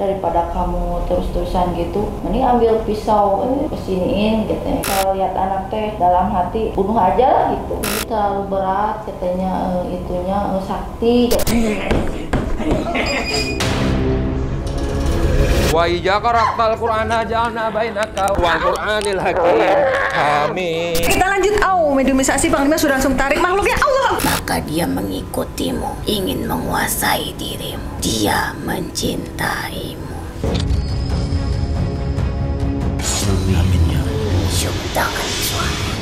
Daripada kamu terus-terusan gitu, mending ambil pisau kesiniin katanya. Kalau lihat anak teh dalam hati, bunuh aja lah gitu. Ini terlalu berat katanya, itunya sakti katanya. Wa ija qara'tal Qur'ana ja'alna bainaka wal Qur'anil hakim. Amin. Kita lanjut. Mediumisasi Panglima sudah langsung tarik makhluknya Allah. Maka dia mengikutimu, ingin menguasai dirimu. Dia mencintaimu. Amin ya. Cium tangan suami.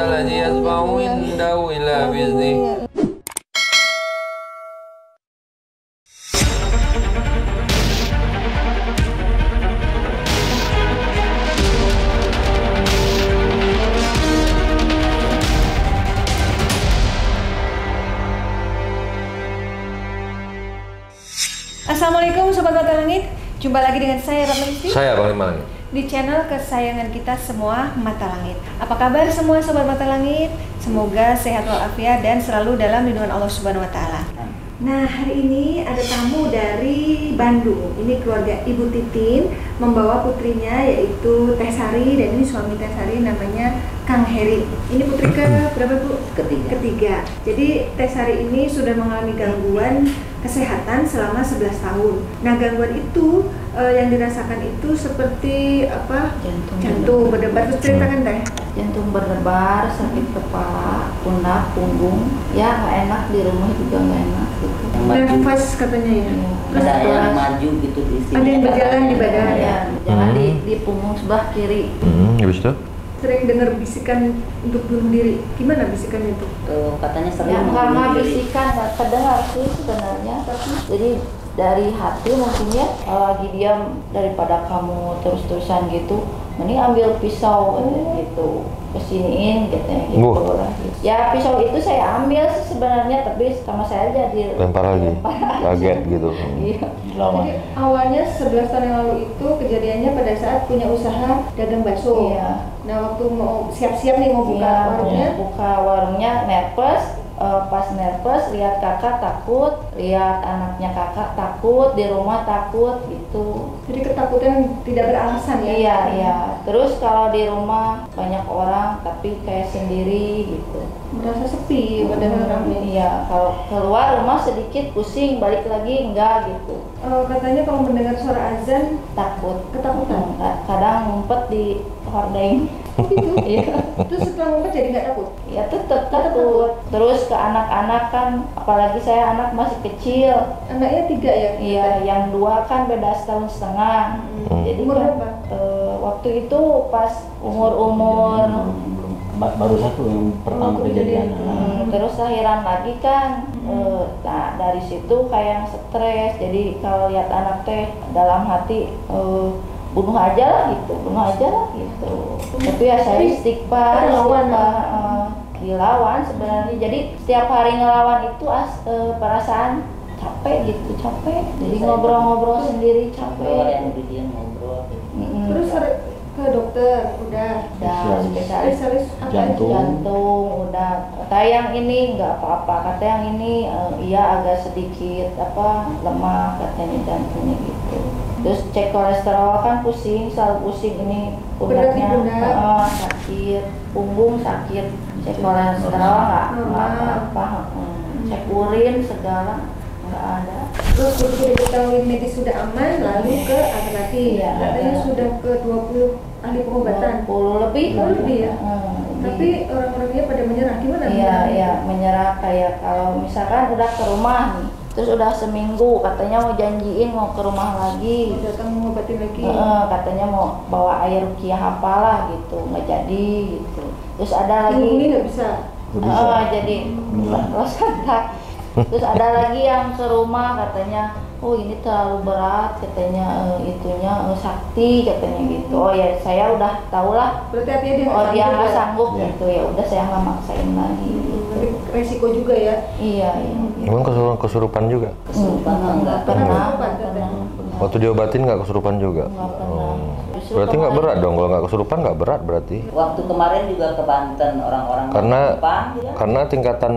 Alladzi yasma'u indahu ila bi'izni. Assalamualaikum Sobat Mata Langit. Jumpa lagi dengan saya Ratna Listi. Saya Panglima Langit. Di channel kesayangan kita semua, Mata Langit. Apa kabar semua Sobat Mata Langit? Semoga sehat walafiat dan selalu dalam lindungan Allah Subhanahu wa Ta'ala. Nah, hari ini ada tamu dari Bandung. Ini keluarga Ibu Titin membawa putrinya yaitu Teh Sari, dan ini suami Teh Sari namanya Kang Heri. Ini putri ke berapa, Bu? Ketiga. Jadi Teh Sari ini sudah mengalami gangguan kesehatan selama 11 tahun. Nah, gangguan itu yang dirasakan itu seperti apa? Jantung berdebar. Terus ceritakan Teh. Jantung berdebar, sakit kepala, pundak, punggung. Ya nggak enak, di rumah juga nggak enak gitu. Nafas katanya ya. Ada yang maju gitu di sini. Ada yang berjalan di badan. Ya, jalan di punggung sebelah kiri. Habis itu? Sering dengar bisikan untuk bunuh diri. Gimana bisikannya itu? Tuh, katanya sering Ya bunuh karena diri. bisikan nggak terdengar sih sebenarnya, tapi jadi dari hati mungkin ya, kalau lagi diam, daripada kamu terus-terusan gitu, mending ambil pisau gitu kesiniin katanya gitu lah. Ya pisau itu saya ambil sih sebenarnya, tapi sama saya jadi lempar lagi, kaget gitu. Iya. Jadi awalnya 11 tahun yang lalu itu kejadiannya pada saat punya usaha dagang bakso. Iya. Nah, waktu mau siap-siap nih mau buka Iya, warungnya, buka warungnya nervous. Pas nervous, lihat kakak takut, lihat anaknya kakak takut, di rumah takut gitu. jadi ketakutan tidak beralasan ya. Iya, iya. Terus kalau di rumah banyak orang tapi kayak sendiri gitu. Merasa sepi padahal ramai. Iya, kalau keluar rumah sedikit pusing, balik lagi enggak gitu. Katanya kalau mendengar suara azan Takut. ketakutan. Kadang ngumpet di hordeng. Oh gitu. Iya. Terus setelah ngumpet jadi nggak takut? Ya tetap takut. Terus ke anak-anak kan, apalagi saya anak masih kecil. Anaknya 3 ya? Iya, yang 2 kan beda setahun setengah. Jadi Umur kan, berapa? waktu itu pas umur-umur baru satu yang pertama kejadian. terus lahiran lagi kan. Nah dari situ kayak yang stres. Jadi kalau lihat anak teh dalam hati, bunuh aja lah gitu, bunuh aja lah gitu. Tapi ya saya istighfar, dilawan sebenarnya. Jadi setiap hari ngelawan itu perasaan capek gitu, capek. Jadi ngobrol-ngobrol sendiri capek. Kemudian ngobrol. Terus ke dokter udah Spesialis apa? jantung udah. Kata yang ini nggak apa-apa, kata yang ini iya agak sedikit lemah katanya jantungnya gitu. Terus cek kolesterol kan pusing, selalu pusing ini pundaknya, sakit, punggung sakit. Cek kolesterol nggak apa-apa, cek urin segala nggak ada. Terus begitu diketahui medis sudah aman, lalu ke alternatif. Iya, Katanya ada. sudah ke 20 ahli pengobatan. 20 lebih. Lebih ya? Tapi orang-orangnya pada menyerah. Gimana? Iya, menyerah. Kayak kalau misalkan udah ke rumah nih, terus udah seminggu katanya mau janjiin mau ke rumah lagi, Datang mengobatin lagi. katanya mau bawa air rukiah apalah gitu, nggak jadi gitu. Terus ada lagi Ini nggak bisa. jadi losantak. Terus ada lagi yang ke rumah katanya, oh ini terlalu berat katanya, itunya sakti katanya gitu. Oh ya saya udah tahu lah. Berarti artinya dia Oh dia nggak ya? sanggup gitu, ya udah saya nggak maksain lagi. Tapi resiko juga ya. Iya. Emang kesurupan juga? Enggak pernah. Pernah. Waktu diobatin nggak kesurupan juga? Nggak pernah. Terus Berarti nggak berat dong, kalau nggak kesurupan nggak berat berarti. Waktu kemarin juga ke Banten orang-orang Karena tingkatan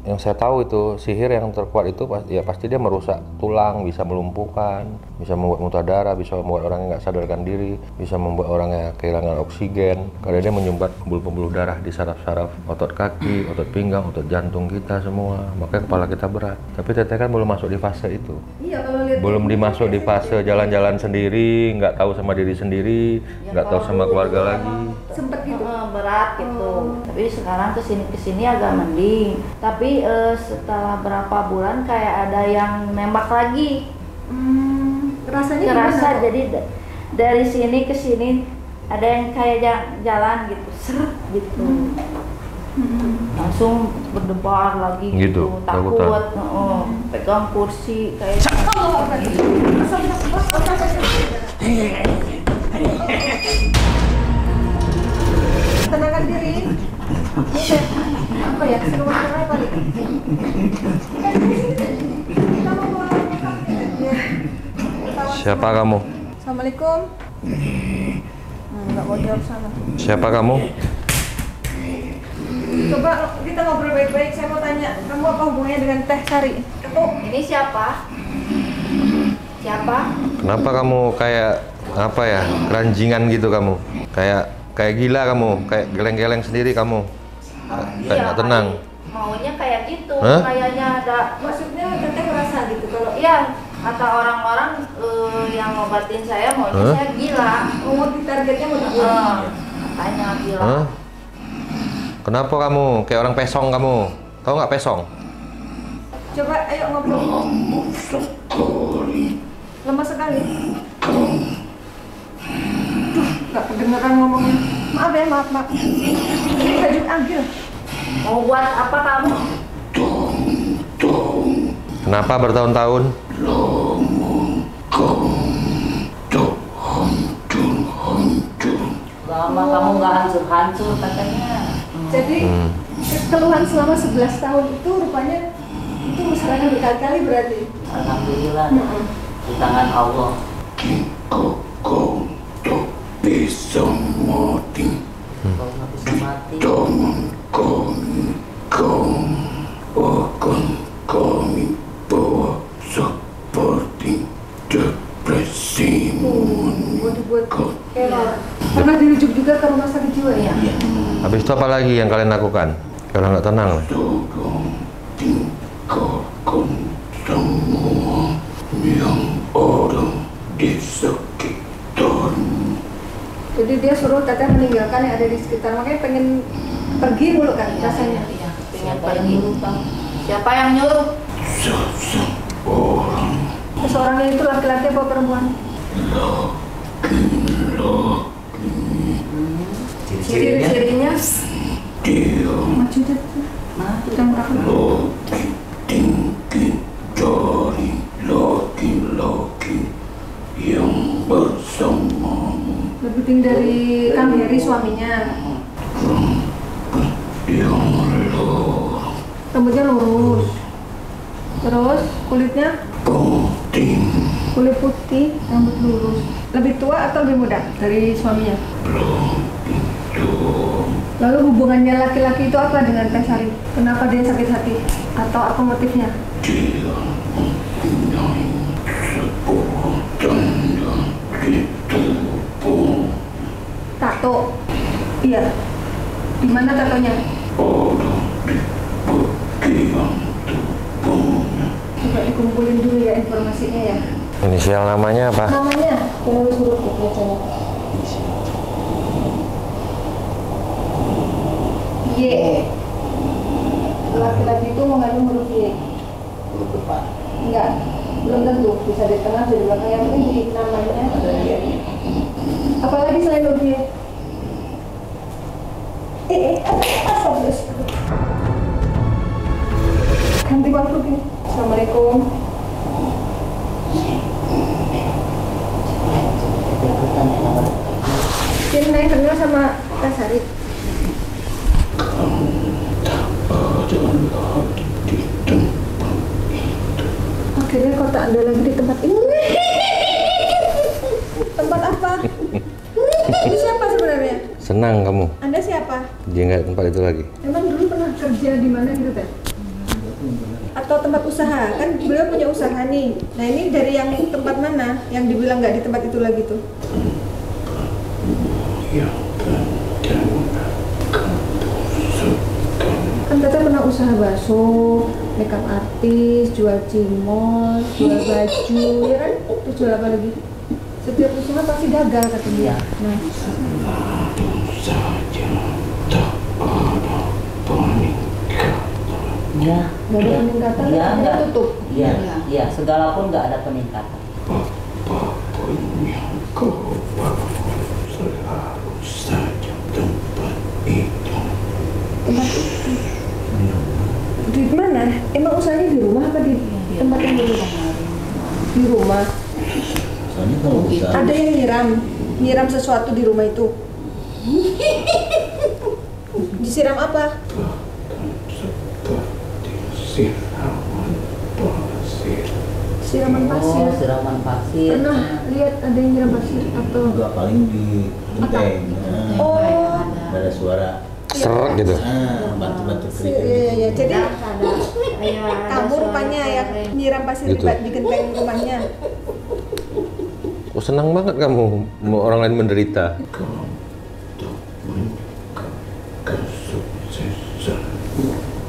yang saya tahu itu sihir yang terkuat itu pasti dia merusak tulang, bisa melumpuhkan, bisa membuat muntah darah, bisa membuat orang yang nggak sadarkan diri, bisa membuat orang yang kehilangan oksigen karena dia menyumbat pembuluh-pembuluh darah di saraf-saraf otot kaki, otot pinggang, otot jantung kita semua. Makanya kepala kita berat. Tapi teteh kan belum masuk di fase itu. Iya, kalau lihat Belum dimasuk di fase jalan-jalan sendiri, nggak tahu sama diri sendiri, nggak tahu sama keluarga lagi. sempet gitu. Berat gitu. Tapi sekarang kesini agak mending. Tapi setelah berapa bulan kayak ada yang nembak lagi. Rasanya Kerasa gimana? jadi dari sini ke sini ada yang kayak jalan gitu, seret gitu. Langsung berdebar lagi Gitu, gitu, takut, takutan. pegang kursi kayak Tenangkan diri. Ini apa ya? Seruan apa nih? Kita mau ya. Siapa kamu? Assalamualaikum. Nggak mau jawab sana. Siapa kamu? Coba kita ngobrol baik-baik. Saya mau tanya, kamu apa hubungannya dengan Teh Sari? ini siapa? Siapa? Kenapa kamu kayak apa ya, keranjingan gitu kamu? Kayak gila kamu, kayak geleng-geleng sendiri kamu. Kayak nggak tenang. Maunya kayak gitu, Hah? kayaknya ada. Maksudnya Teteh ngerasa gitu kalau Iya, kata orang-orang yang ngobatin saya maunya Hah? saya gila. mau targetnya mau dibuang. Katanya gila. Hah? Kenapa kamu kayak orang pesong kamu? Tahu nggak pesong? Coba ayo ngobrol. Lemah sekali. Duh, nggak kedengeran ngomongnya. Maaf ya, maaf. Ini baju Agil. Mau buat apa kamu? Kenapa bertahun-tahun? Lama kamu nggak hancur-hancur katanya. Jadi keluhan selama 11 tahun itu rupanya itu masalahnya berkali-kali berarti. Alhamdulillah di tangan Allah. Kau tak bisa mati. Kau nggak bisa mati. Akan kami bawa seperti depresimu. Mau dibuat error. Pernah dirujuk juga ke rumah sakit jiwa ya? Habis itu apa lagi yang kalian lakukan? Kalau nggak tenang. Tolong tinggalkan semua yang ada di sekitarmu. Jadi dia suruh Teteh meninggalkan yang ada di sekitar, makanya pengen pergi mulu kan rasanya. Iya, pengen pergi. Siapa yang nyuruh? Seseorang Seseorangnya itu laki-laki apa perempuan? Ciri-cirinya dia maju deh. Jangan takut. lebih tinggi dari laki-laki yang bersamamu. Lebih tinggi dari Kang Heri suaminya. Yang lurus Rambutnya lurus. Terus kulitnya putih kulit putih, rambut lurus. Lebih tua atau lebih muda dari suaminya? Lalu hubungannya laki-laki itu apa dengan Teh Sari? Kenapa dia sakit hati? Atau apa motifnya? dia mempunyai sebuah tanda di tubuh. Tato. Iya. Di mana tatonya? Ada di bagian tubuhnya. Coba dikumpulin dulu ya informasinya ya. Inisial namanya apa? Namanya? Penulis huruf ya bacanya. Y. Laki-laki itu mengandung huruf Y. Huruf depan. Enggak, belum tentu. Bisa di tengah, bisa di belakang. Yang penting di namanya ada Y. Apalagi selain huruf Y? Asal. Ganti waktu gini. Assalamualaikum. Jadi Neng kenal sama Teh Sari. Akhirnya kau tak ada lagi di tempat ini. Tempat apa? Senang kamu? Anda siapa? Dia nggak tempat itu lagi? Emang dulu pernah kerja di mana gitu teh? Atau tempat usaha? Kan beliau punya usaha nih. Nah ini dari yang tempat mana? Yang dibilang nggak di tempat itu lagi tuh? Kan teteh pernah usaha bakso, makeup artis, jual cimol, jual baju, ya kan? Terus jual apa lagi? Setiap usaha pasti gagal kata dia. Nah, Iya. nggak ada peningkatan, Iya, akhirnya enggak. tutup. Iya, iya, segala pun nggak ada peningkatan. Apapun yang kau bawa selalu saja tempat itu. Tempat itu. Di mana? Emang usahanya di rumah apa di tempat yang di rumah? Di rumah. Soalnya kalau usaha Ada yang nyiram sesuatu di rumah itu. Disiram apa? Siraman pasir. Siraman pasir. Oh, siraman pasir. Pernah lihat ada yang nyiram pasir atau? Enggak, paling di genteng. Nah, Oh, ada suara Seret gitu. batu-batu iya kerikil. iya. Jadi Ada kamu rupanya yang nyiram pasir Gitu. di genteng rumahnya. Oh, senang banget kamu mau orang lain menderita. Kau tak menyukai kesuksesan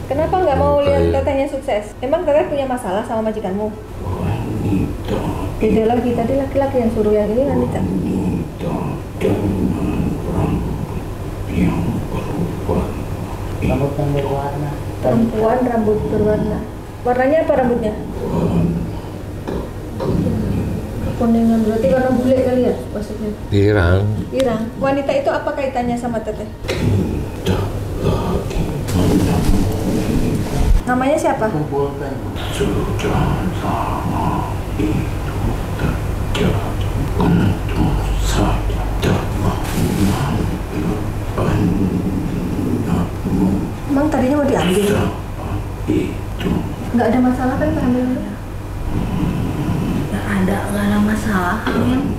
Kenapa nggak mau Oke. lihat tetehnya sukses? Emang teteh punya masalah sama majikanmu? wanita. Beda lagi, tadi laki-laki yang suruh, yang ini wanita. Wanita dengan rambut yang berwarna. Rambut yang berwarna. Perempuan rambut berwarna. Warnanya apa rambutnya? Kuningan, berarti warna bule kali ya maksudnya? Pirang. Irang. Wanita itu apa kaitannya sama teteh? Tidak lagi menemui. Namanya siapa? Kumpulkan. Sudah lama itu terjadi. Tentu saja tak mengambil anakmu Emang tadinya mau diambil? saat itu. Nggak ada masalah kan kehamil dulu? nggak ada masalah. Kamu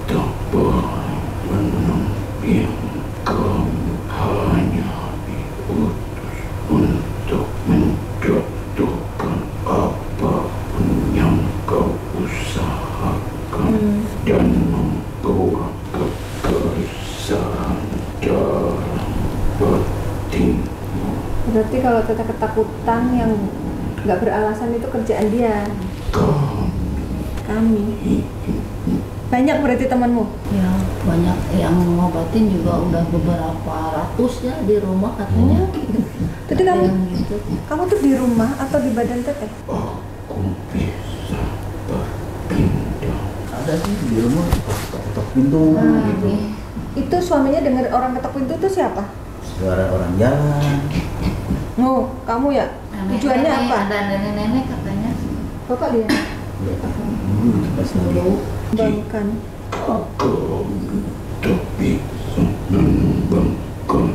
tak baik menemui kamu hanya diutus untuk menjatuhkan apapun yang kau usahakan dan membuat kegelisahan dalam batinmu. Berarti kalau teteh ketakutan yang nggak beralasan itu kerjaan dia. Kami. Banyak berarti temanmu? Ya banyak yang ngobatin juga udah beberapa ratus ya di rumah katanya. Jadi kamu, Yang gitu. kamu tuh di rumah atau di badan teteh? Aku bisa berpindah. Ada sih di rumah ketok pintu gitu. Itu suaminya dengar orang ketok pintu itu siapa? Suara orang jalan. Oh, kamu ya? Tujuannya Nenek-nenek, apa? Ada nenek-nenek katanya. Bapak dia? Pas dulu. Bangkan. Aku tak bisa membangkan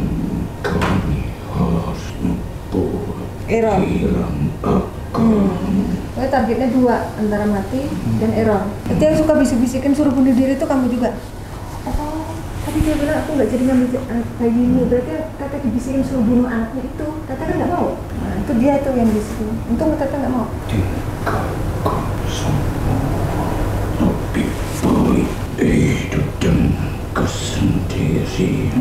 kami harus membuat Error. hilang akal. Pokoknya targetnya dua, antara mati dan error. Itu yang suka bisik-bisikin suruh bunuh diri itu kamu juga? Oh, tadi dia bilang aku nggak jadi ngambil bayimu. Berarti teteh dibisikin suruh bunuh anaknya itu. Teteh kan nggak mau. Nah, itu dia tuh yang bisikin. Untung teteh nggak mau. Tinggalkan semua. Lebih baik hidup dengan kesendirian.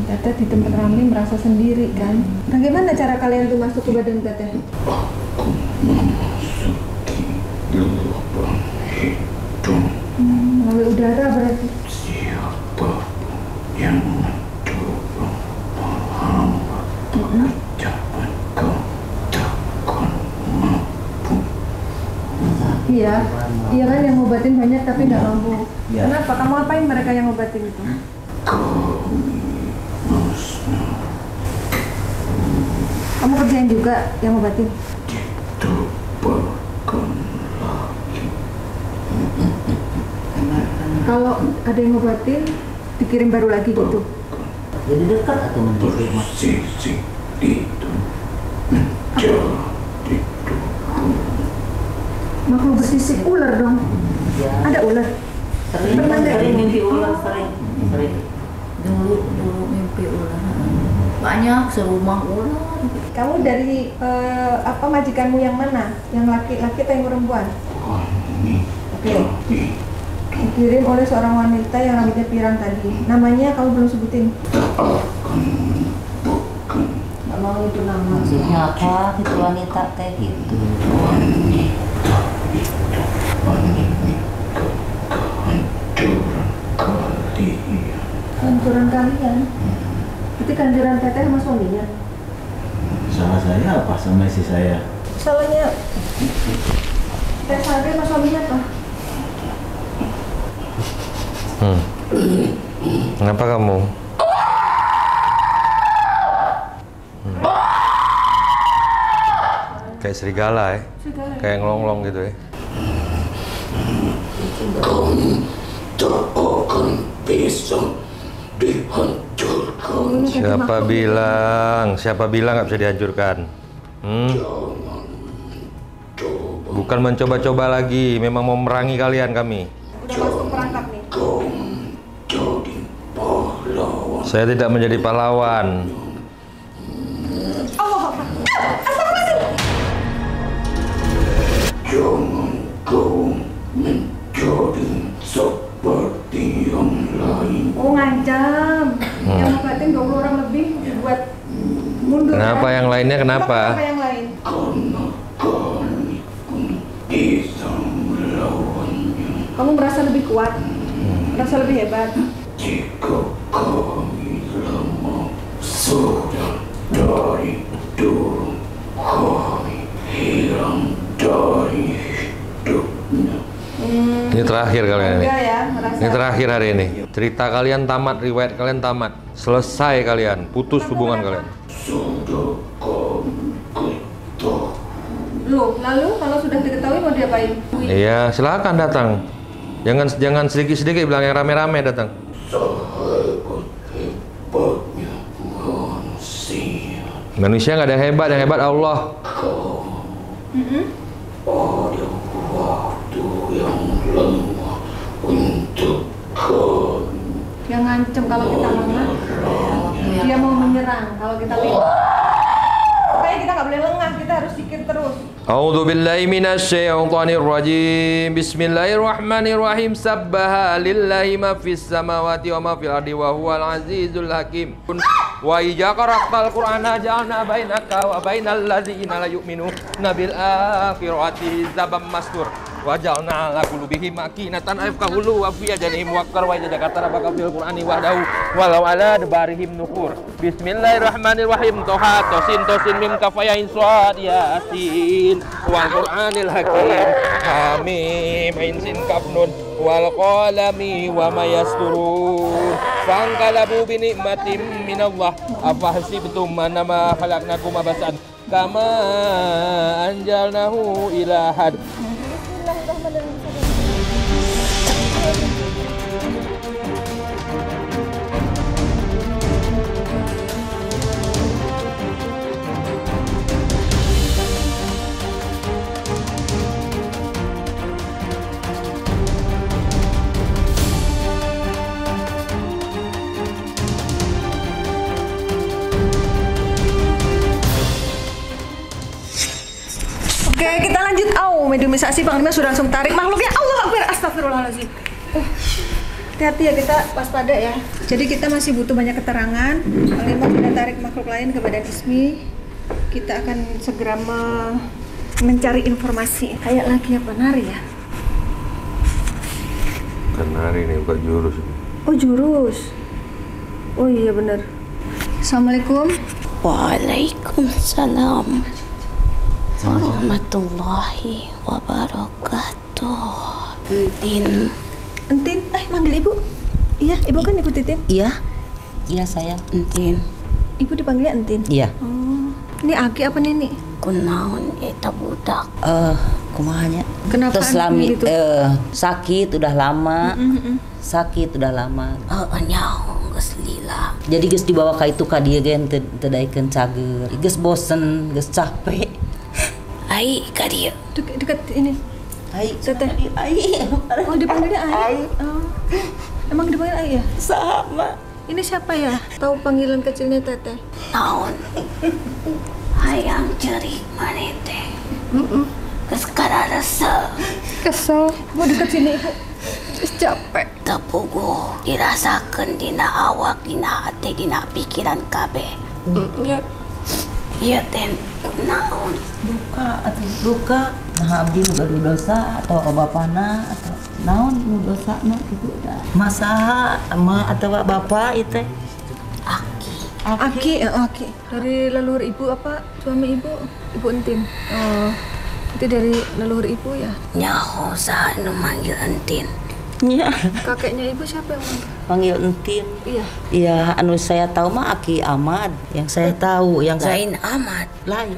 Teteh di tempat ramai merasa sendiri kan? Bagaimana cara kalian tuh masuk ke badan teteh? Aku memasuki lubang hidung. Melalui udara berarti. Siapapun yang mencoba menghambat pekerjaan kau takkan mampu. Iya, iya kan yang ngobatin banyak tapi nggak mampu. Iya. Kenapa? Kamu apain mereka yang ngobatin itu? Kami musnah Kamu kerjain juga yang ngobatin? ditebarkan lagi. Kalau ada yang ngobatin, dikirim baru lagi gitu. Jadi dekat atau menjadi mas? Sisi itu menjadi dukun. Makhluk bersisik ular dong. Ya. Ada ular. Sering, Pernah nggak? sering mimpi ular, sering. Dulu mimpi ular. Banyak serumah ular. Kamu dari majikanmu yang mana? Yang laki-laki atau yang perempuan? Oke. Dikirim oleh seorang wanita yang rambutnya pirang tadi. Namanya kamu belum sebutin. Nggak mau itu nama. Maksudnya apa itu wanita kayak gitu? Kehancuran kalian. Itu kehancuran teteh sama suaminya. Salah saya apa sama istri saya? Salahnya Teh Sari sama suaminya apa? Kenapa kamu? Kayak serigala ya? Kayak ngelonglong gitu ya? Kamu tak akan bisa dihancurkan. Siapa bilang nggak bisa dihancurkan? Bukan mencoba-coba lagi, memang mau merangi kalian kami. Udah masuk perangkap nih. Jadi pahlawan. Saya tidak menjadi pahlawan. Jangan kau menjadi seperti yang lain. Oh ngancam. Yang ngapain 20 orang lebih buat mundur. Kenapa kan? yang lainnya kenapa? Kenapa yang lain? Karena kami pun bisa melawannya. Kamu merasa lebih kuat? Merasa lebih hebat? Jika kami lama sudah dari dulu, kami hilang dari hidupnya. Ini terakhir kalian ini. Enggak ya, merasa. Ini terakhir hari ini. Cerita kalian tamat, riwayat kalian tamat. Selesai kalian, putus hubungan kalian. Sudah kami ketahui. Loh, lalu kalau sudah diketahui mau diapain? Iya, silakan datang. Jangan sedikit-sedikit bilang, yang rame-rame datang. Sehebat-hebatnya manusia, Manusia nggak ada yang hebat Allah. ada waktu yang lama untuk kami. Yang ngancem kalau kita lengah, dia mau menyerang kalau kita lengah. Makanya kita nggak boleh lengah, kita harus zikir terus. A'udzu billahi minasyaitonir rajim. Bismillahirrahmanirrahim. Sabbaha lillahi ma fis samawati wa ma fil ardi wa huwal azizul hakim. Wa idza qara'tal qur'ana ja'alna bainaka wa bainal ladzina la yu'minuna bil akhirati zabam mastur. Wa ja'alna ala qulubihim akinatan ayfqahulu wa fi ajanihim waqar wa idza kata rabbaka fil qur'ani wahdahu walau ala adbarihim nufur. Bismillahirrahmanirrahim. Toha tosin mim kaf ya sad yasin wal qur'anil hakim. Hamim ain sin kaf nun wal qalami wa ma yasturun. Fangkalabu bi nikmatin minallah afahsibtum annama khalaqnakum abasan kama anjalnahu ila had. Oke, kita lanjut. Mediumisasi Panglima sudah langsung tarik makhluknya. Allah Akbar, astagfirullahaladzim. Hati-hati ya, kita waspada ya. Jadi kita masih butuh banyak keterangan. Panglima sudah tarik makhluk lain ke badan Ismi. Kita akan segera mencari informasi. Kayak lagi apa, nari ya? Bukan nari nih, bukan jurus. Oh jurus. Oh iya bener. Assalamualaikum. Waalaikumsalam warahmatullahi wabarakatuh. Entin, manggil ibu. Iya, ibu kan ibu Titin. Iya, iya saya. Entin, Ibu dipanggilnya Entin. Iya. Oh, ini Aki apa Nini? kunaon eta budak. Kumahanya. Kenapa Terus lami gitu? sakit udah lama. Sakit udah lama. Nyaho geus lila. Jadi geus dibawa ka itu ka dieu gen teu daekeun cager. Geus bosen, geus capek. Ai ka dieu. Dekat ini. Ai, Teteh. ai. Oh, dipanggilnya Ai. Oh. Emang dipanggil Ai ya? Sama. Ini siapa ya? Tahu panggilan kecilnya Teteh? Naon hayang cerik manete. Sekarang resep Kesel. Mau deket sini Ibu. Capek. tepugu dirasakan dina awak, dina hati, dina pikiran kabeh. Ya. Iya ten naon Duka atau duka. Nah abdi boga dosa atau bapana atau naon nu dosana kitu da. Masaha ama atau bapak itu teh. Aki. Dari leluhur Ibu apa? Suami Ibu? Ibu Entin. Oh. Itu dari leluhur Ibu ya? nyaho saha nu manggil entin. Nya Kakeknya Ibu siapa yang manggil? panggil entin. Iya. Iya, anu saya tahu mah Aki Ahmad. Yang saya tahu, yang saya Lain Ahmad, lain.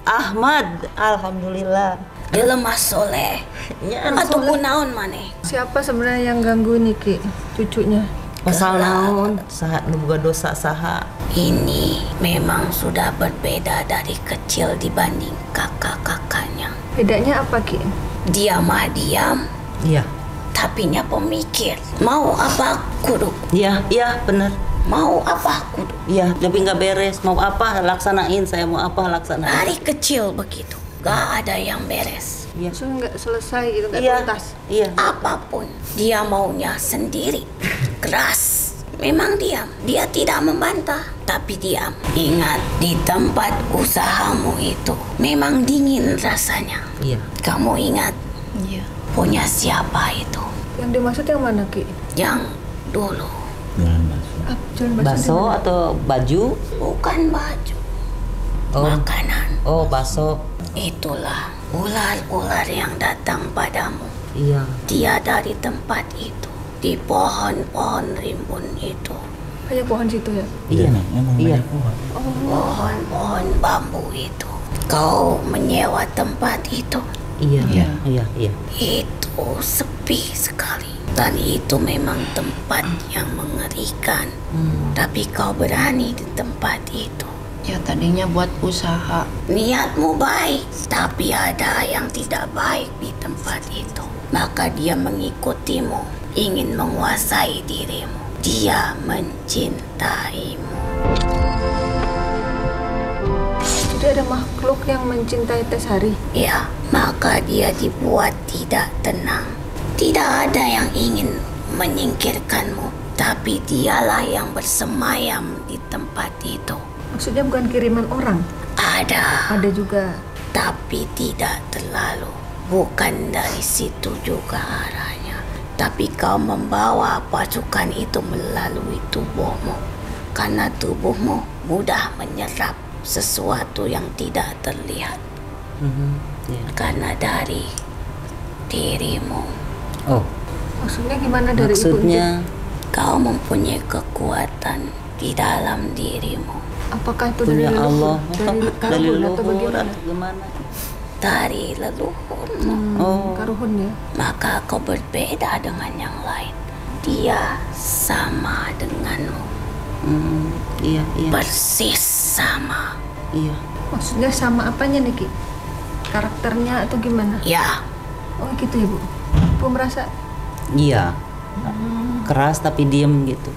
Ahmad Alhamdulillah. dia lemah soleh. Nya Atuh kunaon maneh? Siapa sebenarnya yang ganggu Niki? Cucunya. pasal naon saha nu boga dosa saha. Ini memang sudah berbeda dari kecil dibanding kakak-kakaknya. Bedanya apa Ki? Dia mah diam, Iya. tapinya pemikir. Mau apa kudu, Iya bener. mau apa kudu. Iya, tapi nggak beres. Mau apa laksanain, saya mau apa laksanain. Dari kecil begitu, gak ada yang beres. Iya. Maksudnya nggak selesai gitu, nggak Iya. tuntas. Iya. Apapun dia maunya sendiri, keras. Memang diam, dia tidak membantah, tapi diam. Ingat, di tempat usahamu itu memang dingin rasanya. Iya. Kamu ingat, punya siapa itu? Yang dimaksud yang mana Ki? Yang dulu, Jualan Baso di mana? atau baju? bukan baju, Oh. makanan. Oh, baso. Itulah ular-ular yang datang padamu. Iya. Dia dari tempat itu, di pohon-pohon rimbun itu. Kayak pohon situ ya? Iya. Iya. Pohon-pohon bambu itu. Kau menyewa tempat itu. Iya. Itu sepi sekali. Dan itu memang tempat yang mengerikan. Tapi kau berani di tempat itu. Ya tadinya buat usaha. Niatmu baik, tapi ada yang tidak baik di tempat itu. Maka dia mengikutimu, ingin menguasai dirimu. Dia mencintaimu. Jadi ada makhluk yang mencintai Tesari. Ya, maka dia dibuat tidak tenang. Tidak ada yang ingin menyingkirkanmu, tapi dialah yang bersemayam di tempat itu. Maksudnya bukan kiriman orang? Ada, Ada juga. tapi tidak terlalu. Bukan dari situ juga arahnya. Tapi kau membawa pasukan itu melalui tubuhmu. Karena tubuhmu mudah menyerap sesuatu yang tidak terlihat. Iya. Karena dari dirimu. Oh, Maksudnya gimana dari maksudnya Kau mempunyai kekuatan di dalam dirimu. Apakah itu dari punya Allah Dari dari Karuhun atau leluhur bagaimana? atau gimana? Dari leluhurmu. Oh, Karuhun ya? Maka kau berbeda dengan yang lain. Dia sama denganmu. iya. Persis sama. Iya. Maksudnya sama apanya nih Ki? Karakternya atau gimana? Ya, Oh gitu ya Bu? Bu merasa? Iya. Keras tapi diem gitu.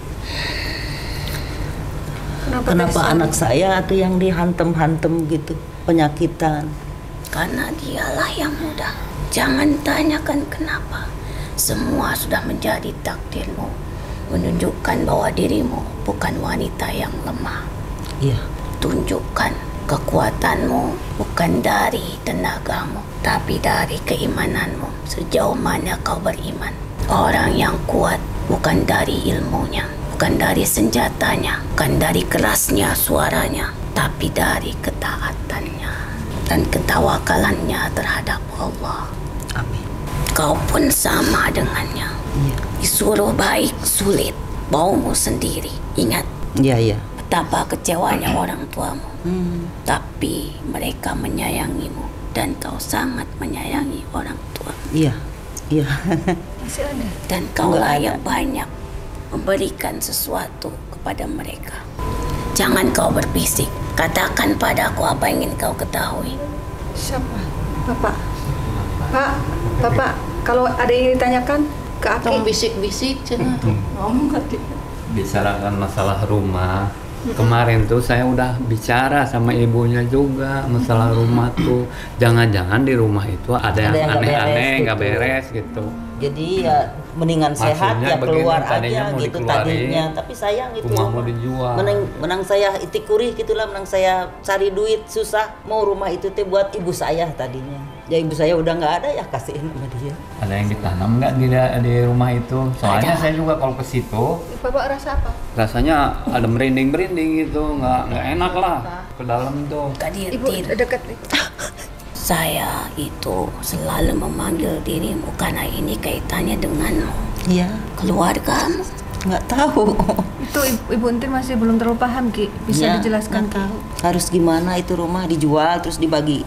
Kenapa Tesari? anak saya tuh yang dihantem-hantem gitu, penyakitan? karena dialah yang mudah. Jangan tanyakan kenapa. Semua sudah menjadi takdirmu. Menunjukkan bahwa dirimu bukan wanita yang lemah. Iya. Tunjukkan kekuatanmu bukan dari tenagamu, tapi dari keimananmu. Sejauh mana kau beriman. Orang yang kuat bukan dari ilmunya, bukan dari senjatanya, bukan dari kerasnya suaranya, tapi dari ketaatannya dan ketawakalannya terhadap Allah. Amin. Kau pun sama dengannya. Iya. Disuruh baik sulit, baumu sendiri. Ingat Iya. betapa kecewanya orang tuamu. Tapi mereka menyayangimu dan kau sangat menyayangi orang tua. Iya. Masih ada? Dan kau Enggak layak banyak memberikan sesuatu kepada mereka. Jangan kau berbisik. Katakan padaku apa yang ingin kau ketahui. Siapa? Bapak? Pak, Bapak, kalau ada yang ditanyakan ke Aki. Tong bisik-bisik cenah. Ngomong tadi. bicarakan masalah rumah. Kemarin tuh saya udah bicara sama ibunya juga masalah rumah tuh. Jangan-jangan di rumah itu ada yang aneh-aneh, nggak beres gitu. Jadi ya mendingan sehat Maksudnya ya keluar begini, tadinya aja mau gitu dikeluarin, tadinya. Tapi sayang itu rumah mau dijual. menang saya itikuri gitulah, menang saya cari duit susah. Mau rumah itu teh buat ibu saya tadinya. Ya ibu saya udah nggak ada ya kasihin sama dia. Ada yang ditanam nggak di rumah itu? Soalnya saya juga kalau ke situ, Bapak rasa apa? rasanya ada merinding gitu, nggak enak lah ke dalam tuh. Ibu dekat. Saya itu selalu memanggil dirimu karena ini kaitannya denganmu. Iya. Keluargamu. Nggak tahu. Itu Ibu Entin masih belum terlalu paham, Ki. Bisa Ya, dijelaskan, nggak Ki? tahu. Harus gimana itu rumah dijual terus dibagi.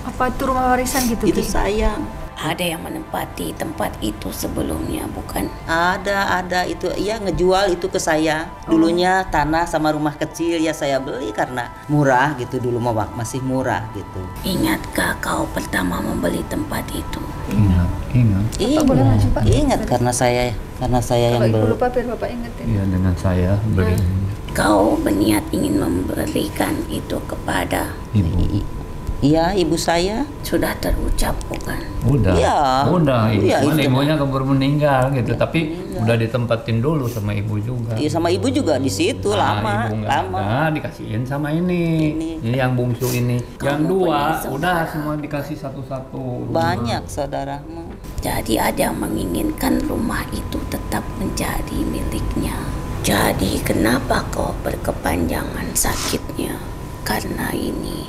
Apa itu rumah warisan gitu, Itu Ki? sayang. Ada yang menempati tempat itu sebelumnya, bukan? Ada itu ya ngejual itu ke saya. Dulunya tanah sama rumah kecil ya saya beli karena murah gitu, dulu masih murah gitu. Ingatkah kau pertama membeli tempat itu? Ingat. boleh maju, Pak? Ingat karena saya Kalau yang Ibu beli. lupa biar Bapak ingetin. Iya, dengan saya beli Kau berniat ingin memberikan itu kepada ibu. Iya, ibu saya. sudah terucap, bukan? Udah. Iya. Udah. Iya, Cuman itu. ibunya keburu meninggal gitu. Tapi udah ditempatin dulu sama ibu juga. Iya, sama ibu juga di situ lama, Ibu nggak lama. ada, dikasihin sama ini. Ini yang bungsu ini. Yang Kamu dua punya udah saudara. semua dikasih satu-satu. Banyak saudaramu. Jadi ada yang menginginkan rumah itu tetap menjadi miliknya. Jadi kenapa kau berkepanjangan sakitnya? Karena ini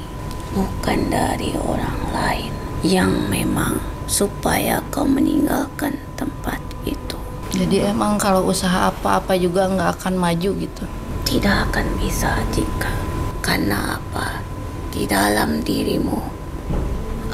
bukan dari orang lain yang memang supaya kau meninggalkan tempat itu. Jadi emang kalau usaha apa-apa juga nggak akan maju gitu. Tidak akan bisa jika. Karena apa? Di dalam dirimu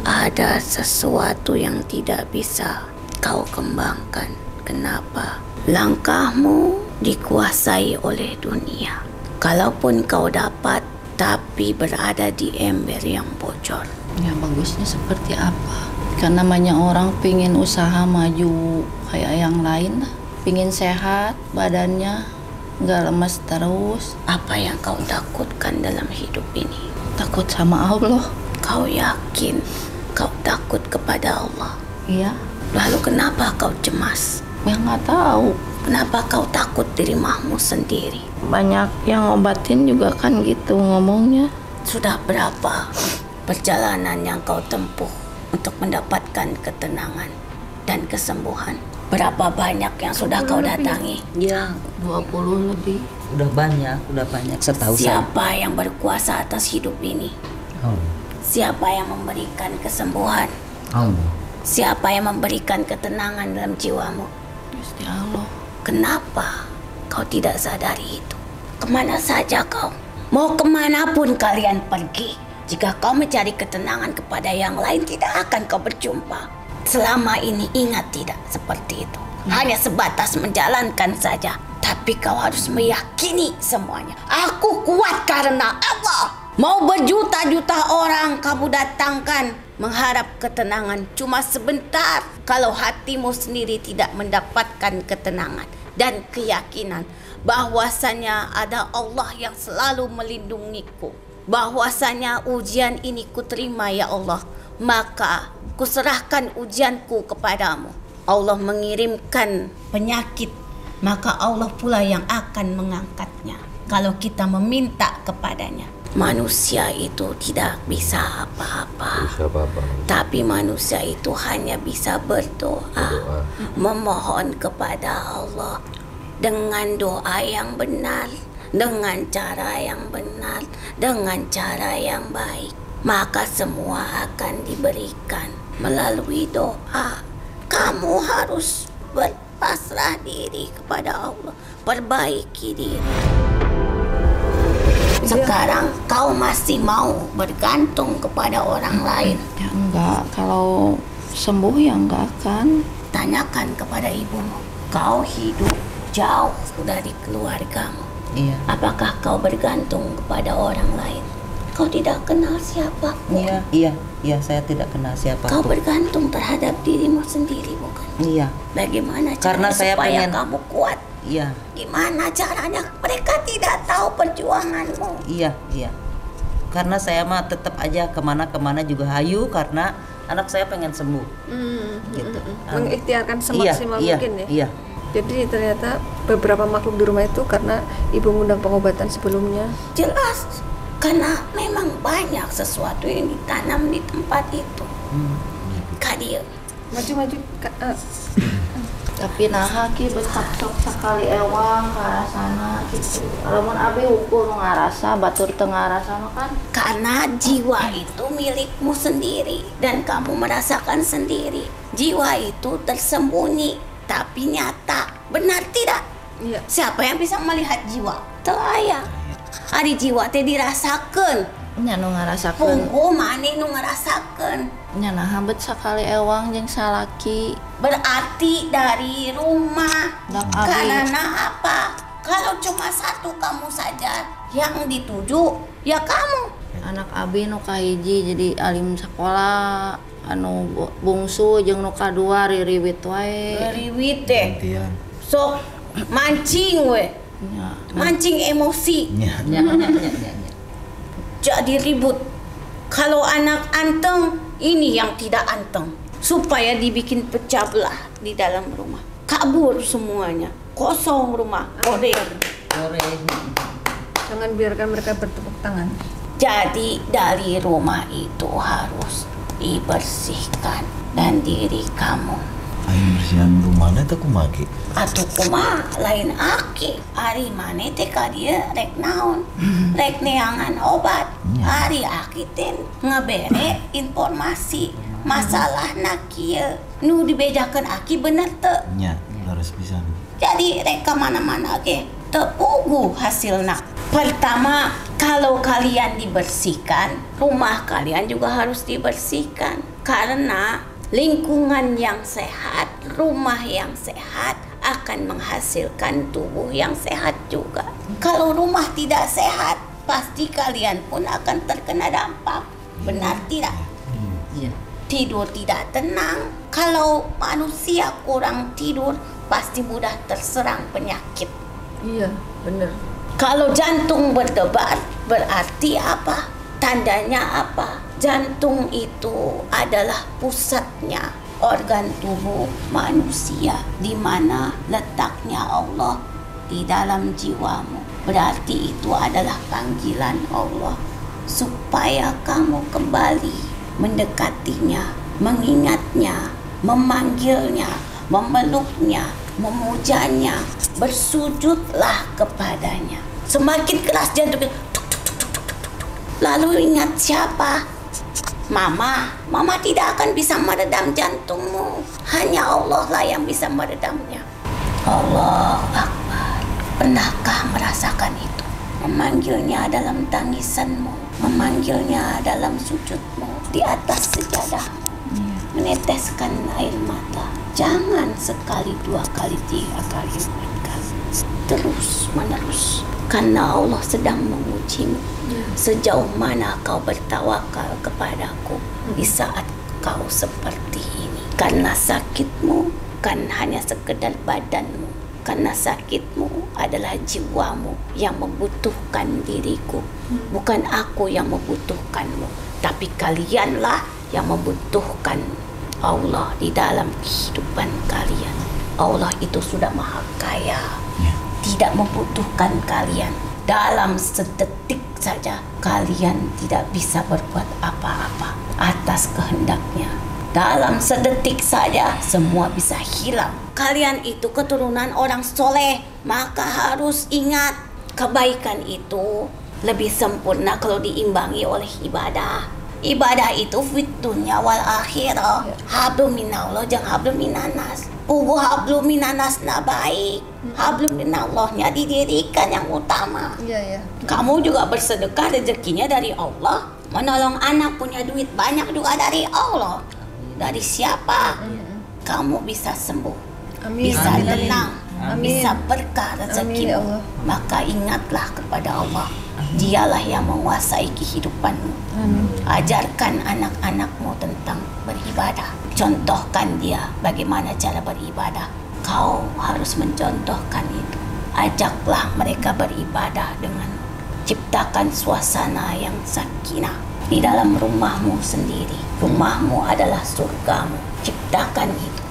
ada sesuatu yang tidak bisa kau kembangkan. Kenapa? Langkahmu dikuasai oleh dunia. Kalaupun kau dapat, tapi berada di ember yang bocor. Ya bagusnya seperti apa? Karena banyak orang pingin usaha maju kayak yang lain lah. Pingin sehat badannya, nggak lemas terus. Apa yang kau takutkan dalam hidup ini? Takut sama Allah. Kau yakin kau takut kepada Allah? Iya. Lalu kenapa kau cemas? Ya nggak tahu. Kenapa kau takut diri mahmu sendiri? Banyak yang ngobatin juga kan gitu ngomongnya. Sudah berapa perjalanan yang kau tempuh untuk mendapatkan ketenangan dan kesembuhan? Berapa banyak yang sudah kau datangi? Ya, 20 lebih. udah banyak setahu saya. Siapa yang berkuasa atas hidup ini? Allah. Siapa yang memberikan kesembuhan? Allah. Siapa yang memberikan ketenangan dalam jiwamu? Gusti Allah. Kenapa kau tidak sadari itu? Kemana saja kau? Mau kemanapun kalian pergi, jika kau mencari ketenangan kepada yang lain, tidak akan kau berjumpa. Selama ini ingat tidak seperti itu. Hanya sebatas menjalankan saja. Tapi kau harus meyakini semuanya. Aku kuat karena Allah. Mau berjuta-juta orang kamu datangkan mengharap ketenangan cuma sebentar. Kalau hatimu sendiri tidak mendapatkan ketenangan dan keyakinan bahwasanya ada Allah yang selalu melindungiku, bahwasanya ujian ini kuterima ya Allah, maka kuserahkan ujianku kepadamu. Allah mengirimkan penyakit, maka Allah pula yang akan mengangkatnya kalau kita meminta kepadanya. Manusia itu tidak bisa apa-apa. Bisa apa-apa. Tapi manusia itu hanya bisa berdoa, memohon kepada Allah dengan doa yang benar, dengan cara yang benar, dengan cara yang baik. Maka semua akan diberikan melalui doa. Kamu harus berpasrah diri kepada Allah, perbaiki diri. Sekarang kau masih mau bergantung kepada orang lain? Ya enggak, kalau sembuh ya enggak akan. Tanyakan kepada ibumu. Kau hidup jauh dari keluargamu. Iya. Apakah kau bergantung kepada orang lain? Kau tidak kenal siapa. Iya, saya tidak kenal siapa. Kau bergantung terhadap dirimu sendiri, bukan? Iya. Bagaimana Karena caranya saya supaya pengen- kamu kuat? Iya. Gimana caranya? Mereka tidak tahu perjuanganmu. Iya. Karena saya mah tetap aja kemana-kemana juga hayu karena anak saya pengen sembuh. Gitu. Mengikhtiarkan semaksimal mungkin ya. Iya. Jadi ternyata beberapa makhluk di rumah itu karena ibu ngundang pengobatan sebelumnya. Jelas, karena memang banyak sesuatu yang ditanam di tempat itu. Kadir. Maju. Tapi nah ki becak-cok sekali ewang ke arah sana gitu. Lamun abi ukur ngarasa batur teu ngarasa mah kan Karena jiwa itu milikmu sendiri dan kamu merasakan sendiri. Jiwa itu tersembunyi tapi nyata. Benar tidak? Iya. Siapa yang bisa melihat jiwa? Teu aya. Ari jiwa teh dirasakeun. nya nu ngarasakeun. Pungku maneh nu ngarasakeun. Nya nah bet sakali ewang jeung salaki. Berarti dari rumah. Dak abi. Karena apa? Kalau cuma satu kamu saja yang dituju, ya kamu. Anak abi nu kahiji jadi alim sekolah, anu bungsu jeung nu kadua ririwit wae. Ririwit teh. Gantian. Sok mancing we. Nya. Mancing emosi. Nya. Jadi ribut. Kalau anak anteng, ini yang tidak anteng. Supaya dibikin pecah belah di dalam rumah. Kabur semuanya. Kosong rumah. Kode. Jangan biarkan mereka bertepuk tangan. Jadi dari rumah itu harus dibersihkan. Dan diri kamu. Ayo bersihan rumahnya teh kumaha ge? Atuh kumaha lain aki. Ari maneh teh ka dieu rek naon? Rek neangan obat. Ari aki teh ngabere informasi masalahna kieu. Nu dibejakeun aki bener teu? Nya, harus pisan. Jadi rek ka mana-mana ge teu puguh hasilna. Pertama, kalau kalian dibersihkan, rumah kalian juga harus dibersihkan. Karena lingkungan yang sehat, rumah yang sehat akan menghasilkan tubuh yang sehat juga. Kalau rumah tidak sehat, pasti kalian pun akan terkena dampak. Benar tidak? Iya. Tidur tidak tenang. Kalau manusia kurang tidur, pasti mudah terserang penyakit. Iya, benar. Kalau jantung berdebar, berarti apa? Tandanya apa? Jantung itu adalah pusatnya organ tubuh manusia, di mana letaknya Allah di dalam jiwamu. Berarti itu adalah panggilan Allah supaya kamu kembali mendekatinya, mengingatnya, memanggilnya, memeluknya, memujanya, bersujudlah kepadanya. Semakin keras jantung, lalu ingat siapa? Mama tidak akan bisa meredam jantungmu. Hanya Allah lah yang bisa meredamnya. Allah Akbar. Pernahkah merasakan itu? Memanggilnya dalam tangisanmu, memanggilnya dalam sujudmu, di atas sejadahmu, meneteskan air mata. Jangan sekali, dua kali, tiga kali, empat kali. Terus menerus. Karena Allah sedang mengujimu. Sejauh mana kau bertawakal kepadaku di saat kau seperti ini. Karena sakitmu kan hanya sekedar badanmu. Karena sakitmu adalah jiwamu yang membutuhkan diriku. Bukan aku yang membutuhkanmu, tapi kalianlah yang membutuhkan Allah di dalam kehidupan kalian. Allah itu sudah maha kaya, tidak membutuhkan kalian. Dalam sedetik saja kalian tidak bisa berbuat apa-apa atas kehendaknya. Dalam sedetik saja semua bisa hilang. Kalian itu keturunan orang soleh, maka harus ingat kebaikan itu lebih sempurna kalau diimbangi oleh ibadah. Ibadah itu fit dunya wal akhirah. Hablum minallah jeung hablum minanas. Puguh hablum minanasna baik. Hablum minallahnya didirikan yang utama. Iya. Kamu juga bersedekah, rezekinya dari Allah. Menolong anak, punya duit banyak juga dari Allah. Dari siapa? Kamu bisa sembuh, Amin. bisa Amin. tenang, Amin. bisa berkah Amin, rezekimu. ya Allah. Maka ingatlah kepada Allah. Dialah yang menguasai kehidupanmu. Ajarkan anak-anakmu tentang beribadah. Contohkan dia bagaimana cara beribadah. Kau harus mencontohkan itu. Ajaklah mereka beribadah denganmu. Ciptakan suasana yang sakinah di dalam rumahmu sendiri. Rumahmu adalah surgamu. Ciptakan itu.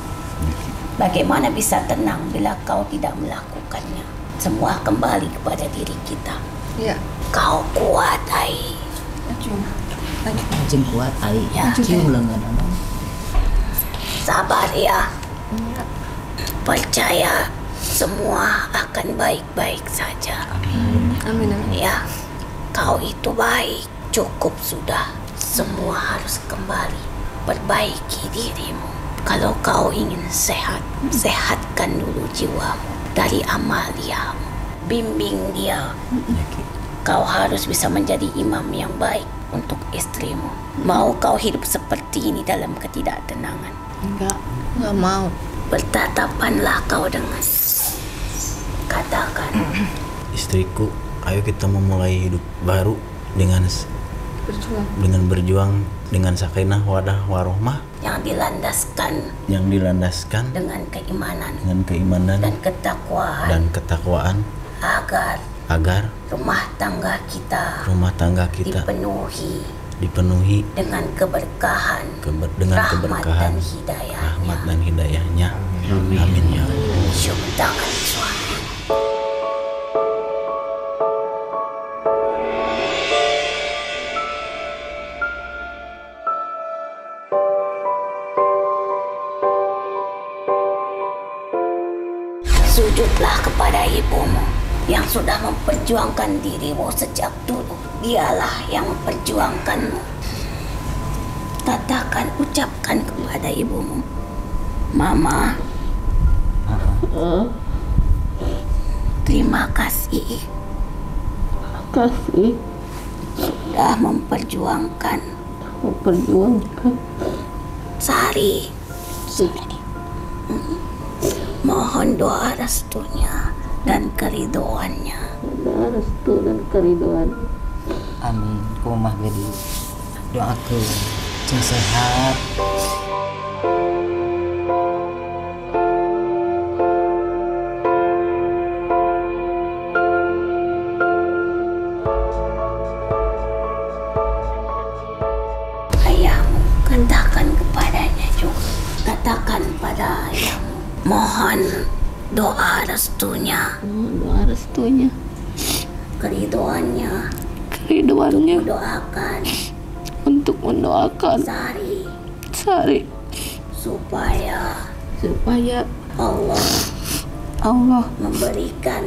Bagaimana bisa tenang bila kau tidak melakukannya? Semua kembali kepada diri kita. Ya. Kau kuat, Ai. Cing kuat Ai. Ya. Cium lengan abang. Sabar ya. Percaya semua akan baik-baik saja. Amin. Ya, kau itu baik. Cukup sudah. Semua harus kembali. Perbaiki dirimu. Kalau kau ingin sehat, sehatkan dulu jiwamu dari amaliamu. Bimbing dia. Kau harus bisa menjadi imam yang baik untuk istrimu. Mau kau hidup seperti ini dalam ketidaktenangan? Enggak mau. Bertatapanlah kau dengan. Katakan. Istriku, ayo kita memulai hidup baru dengan berjuang dengan sakinah wadah warohmah Yang dilandaskan dengan keimanan dan ketakwaan. agar rumah tangga kita dipenuhi dengan keberkahan, keberkahan, rahmat dan hidayahnya. Amin ya Allah. Cium tangan suami. Sujudlah kepada ibumu yang sudah memperjuangkan dirimu sejak dulu. Dialah yang memperjuangkanmu. Katakan, ucapkan kepada ibumu, Mama, terima kasih sudah memperjuangkan Sari. Mohon doa restunya dan keridoannya. Amin. Kumah gede. Doaku cing sehat. Ayahmu, katakan kepadanya juga. Katakan pada ayahmu, mohon doa restunya. Keridoannya. Untuk mendoakan Sari supaya Allah memberikan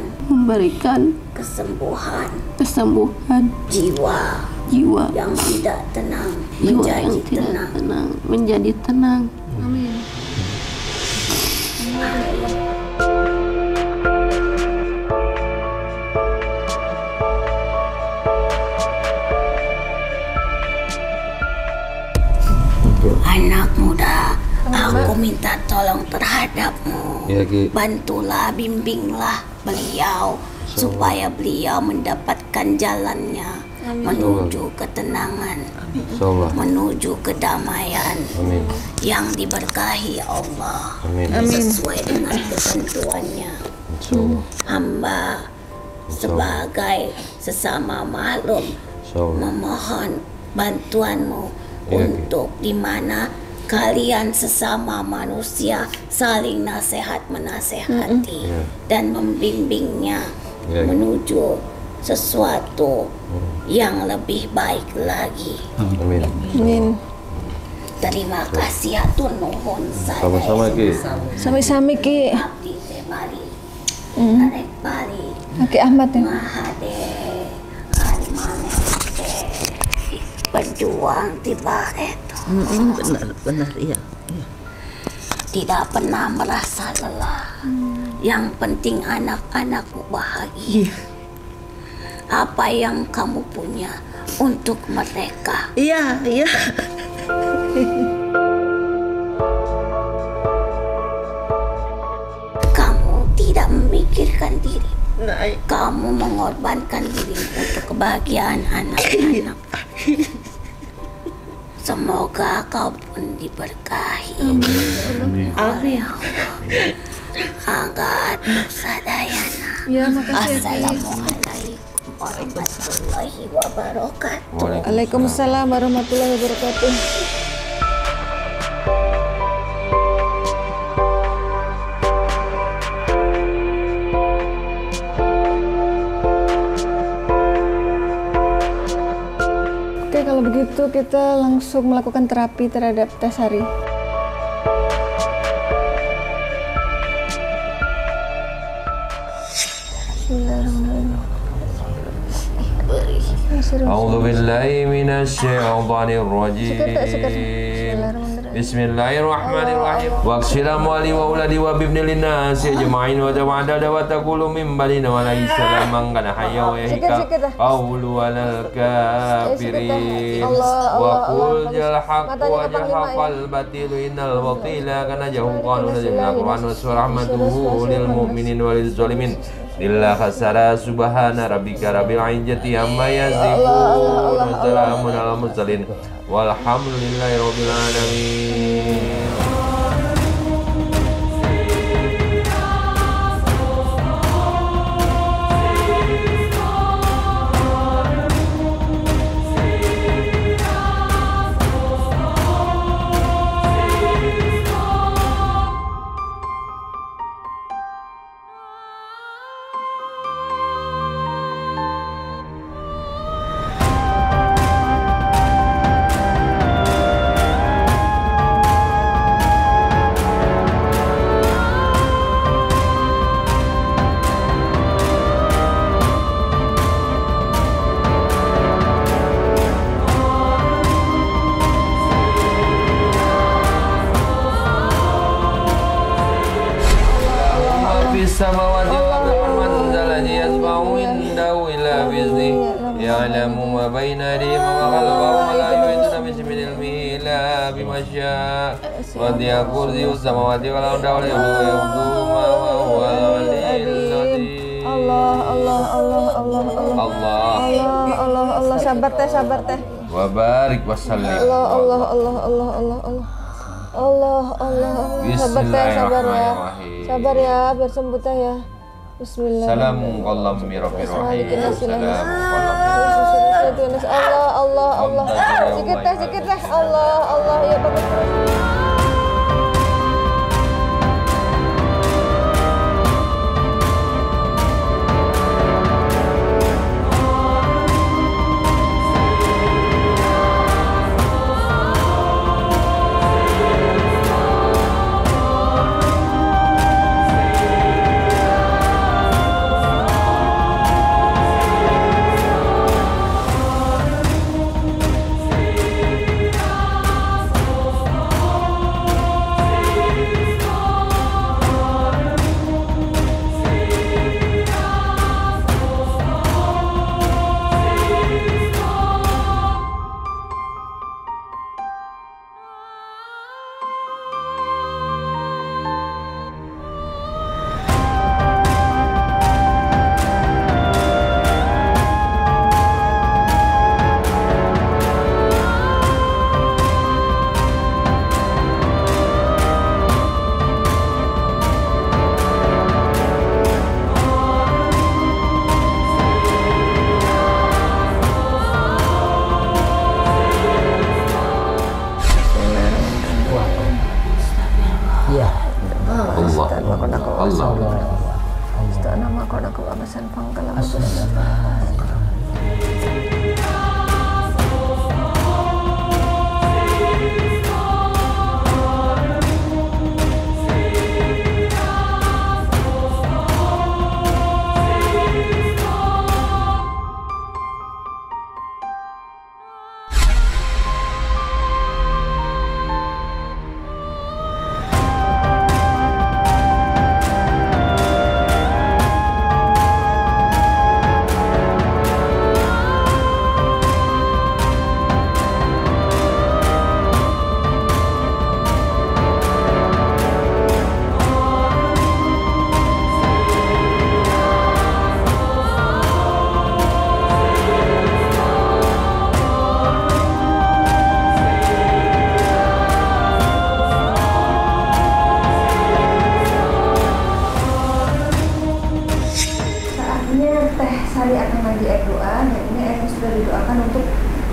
kesembuhan jiwa yang tidak tenang menjadi tenang. Amin. Anak muda, aku minta tolong terhadapmu. Ya, Ki. Bantulah, bimbinglah beliau supaya beliau mendapatkan jalannya menuju ketenangan, menuju kedamaian yang diberkahi Allah sesuai dengan ketentuannya. Hamba sebagai sesama makhluk memohon bantuanmu untuk dimana kalian sesama manusia saling nasihat menasehati dan membimbingnya menuju sesuatu yang lebih baik lagi. Amin. Terima kasih atur nuhun saya. Sama-sama, Ki. Sami-sami Ki. Abdi teh bali. Arek bali. Ki Ahmad ya. Mahade. Hari mana teh berjuang di baret. Benar iya. Tidak pernah merasa lelah. Yang penting anak-anakmu bahagia. Apa yang kamu punya untuk mereka? Iya. Kamu tidak memikirkan diri. Kamu mengorbankan diri untuk kebahagiaan anak-anak. Semoga kau pun diberkahi oleh Allah. Angkat Sadayana. Ya, makasih ya, Ki. Assalamualaikum warahmatullahi wabarakatuh. Waalaikumsalam warahmatullahi wabarakatuh. Oke, kalau begitu kita langsung melakukan terapi terhadap Teh Sari. A'udzu billahi minasyaitonir rajim. Bismillahirrahmanirrahim. Waqsil amwali wa auladi wa bibni linnasi ajma'in wa tawadada wa taqulu min balina wa laisa lamman kana hayya wa yahika qawlu walal kafirin wa qul jal haqq wa jahaqal batilu innal batila kana jahuqan wa najmul qur'an wa rahmatuhu lil mu'minin wal zalimin. Illa khasara subhana rabbika rabbil izzati amma yasifun wa salamun alal mursalin walhamdulillahi rabbil alamin. Samawati wal ardi manzalani yasma'u indahu ila bizni ya'lamu ma baina aydihim wa ma khalfahum wa la yuhituna bi ilmihi illa bima syaa wa wasi'a kursiyyuhu samawati wal ardi wa la yahuduhu ma huwa Allah, sabar teh. Wa barik wa sallim. Allah. Sabar teh, sabar ya, biar sembuh teh ya. Bismillah. Salamun qallam min rabbir rahim. Allah. Sikit teh. Allah. Ya bagus.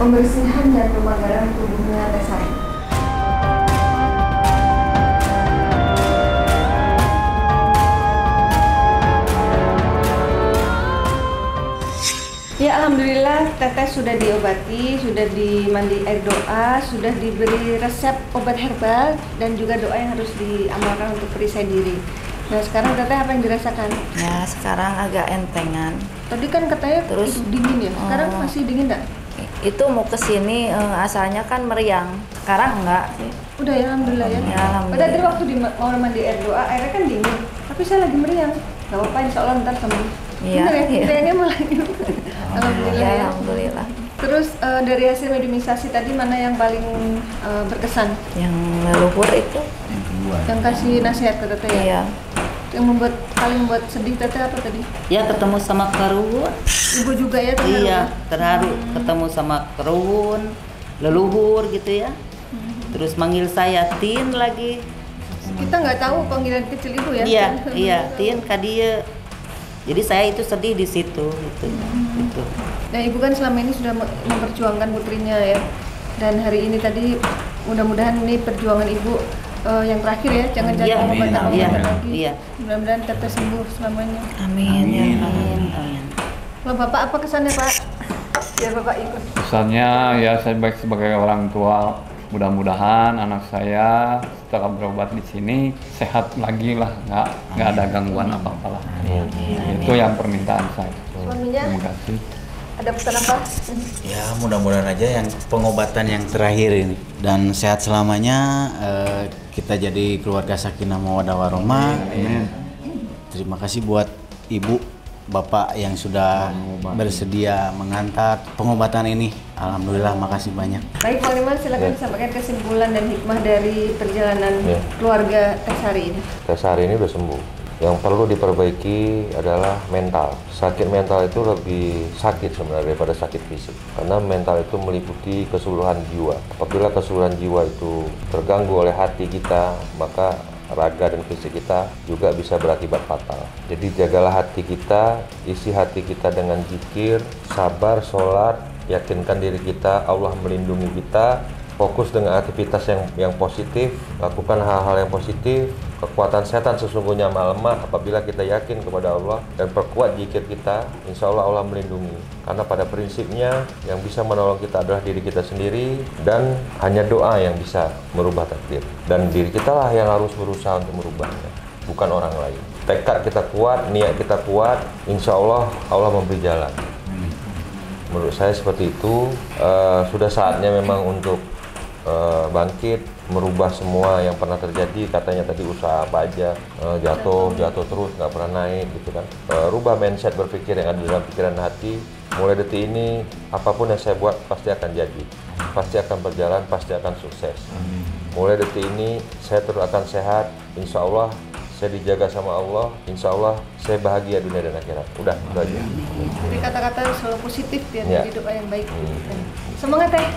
pembersihan dan pemagaran tubuhnya Teh Sari. Ya, alhamdulillah Teteh sudah diobati, sudah dimandi air doa, sudah diberi resep obat herbal dan juga doa yang harus diamalkan untuk perisai diri. Nah, sekarang Teteh apa yang dirasakan? Ya, sekarang agak entengan. Tadi kan katanya Terus dingin ya, sekarang masih dingin nggak? Itu mau kesini asalnya kan meriang, sekarang enggak sih. Udah ya, alhamdulillah ya. Ya, alhamdulillah. Padahal tadi waktu mau mandi air doa, airnya kan dingin, tapi saya lagi meriang. Gak apa-apa, insya Allah ntar sembuh. Iya, Bener ya, iya. meriangnya malah gitu. Alhamdulillah Ya, ya. alhamdulillah. Terus dari hasil mediumisasi tadi mana yang paling berkesan? Yang leluhur itu. Yang kasih nasihat ke Teteh ya? Iya. Yang paling membuat sedih Teteh apa tadi? Ya ketemu sama Keruun. Ibu juga ya terharu? Iya, terharu ketemu sama Keruun, leluhur gitu ya. Terus manggil saya Tin lagi. Kita nggak tahu panggilan kecil ibu ya? Iya, iya, Tin Kadia. Jadi saya itu sedih di situ gitu. Gitu. Nah, ibu kan selama ini sudah memperjuangkan putrinya ya. Dan hari ini tadi mudah-mudahan ini perjuangan ibu yang terakhir ya, jangan jadi Iya, pengobatan lagi. iya. Mudah-mudahan Teteh sembuh selamanya. Amin. Ya, Amin, amin. Kalau Bapak apa kesannya Pak? Ya Bapak ikut. Pesannya ya saya baik sebagai orang tua, mudah-mudahan anak saya setelah berobat di sini sehat lagi lah, nggak ada gangguan apa-apa lah. Itu yang permintaan saya. Suaminya Terima kasih. ada pesan apa? Ya mudah-mudahan aja yang pengobatan yang terakhir ini dan sehat selamanya, kita jadi keluarga sakinah mawaddah warahmah. Terima kasih buat ibu bapak yang sudah bersedia mengantar pengobatan ini. Alhamdulillah, makasih banyak. Baik Pak Liman, silakan sampaikan kesimpulan dan hikmah dari perjalanan keluarga Teh Sari ini. Teh Sari ini udah sembuh. Yang perlu diperbaiki adalah mental. Sakit mental itu lebih sakit sebenarnya daripada sakit fisik. Karena mental itu meliputi keseluruhan jiwa. Apabila keseluruhan jiwa itu terganggu oleh hati kita, maka raga dan fisik kita juga bisa berakibat fatal. Jadi jagalah hati kita, isi hati kita dengan zikir, sabar, sholat, yakinkan diri kita, Allah melindungi kita, fokus dengan aktivitas yang positif, lakukan hal-hal yang positif. Kekuatan setan sesungguhnya lemah apabila kita yakin kepada Allah dan perkuat zikir kita, insya Allah Allah melindungi. Karena pada prinsipnya yang bisa menolong kita adalah diri kita sendiri dan hanya doa yang bisa merubah takdir. Dan diri kita lah yang harus berusaha untuk merubahnya, bukan orang lain. Tekad kita kuat, niat kita kuat, insya Allah Allah memberi jalan. Menurut saya seperti itu. Sudah saatnya memang untuk bangkit, merubah semua yang pernah terjadi. Katanya tadi usaha apa aja jatuh terus, nggak pernah naik gitu kan. Rubah mindset berpikir yang ada dalam pikiran hati. Mulai detik ini apapun yang saya buat pasti akan jadi, pasti akan berjalan, pasti akan sukses. Mulai detik ini saya terus akan sehat, insya Allah saya dijaga sama Allah, insya Allah saya bahagia dunia dan akhirat. Udah, itu aja. Jadi kata-kata selalu positif ya, Ya. jadi doa yang baik. Semangat Teh.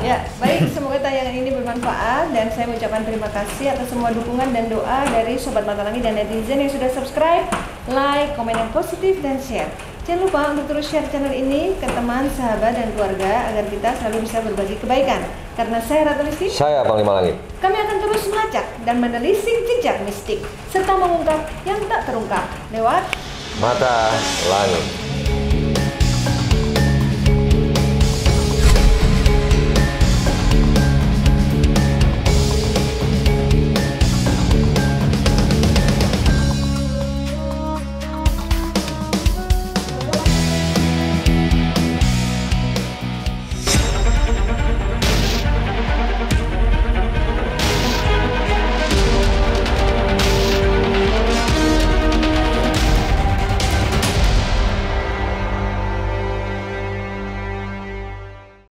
Ya, baik, semoga tayangan ini bermanfaat dan saya mengucapkan terima kasih atas semua dukungan dan doa dari Sobat Mata Langit dan netizen yang sudah subscribe, like, komen yang positif dan share. Jangan lupa untuk terus share channel ini ke teman, sahabat, dan keluarga agar kita selalu bisa berbagi kebaikan. Karena saya Ratu Listi, Saya Panglima Langit. kami akan terus melacak dan menelisik jejak mistik serta mengungkap yang tak terungkap lewat Mata Langit.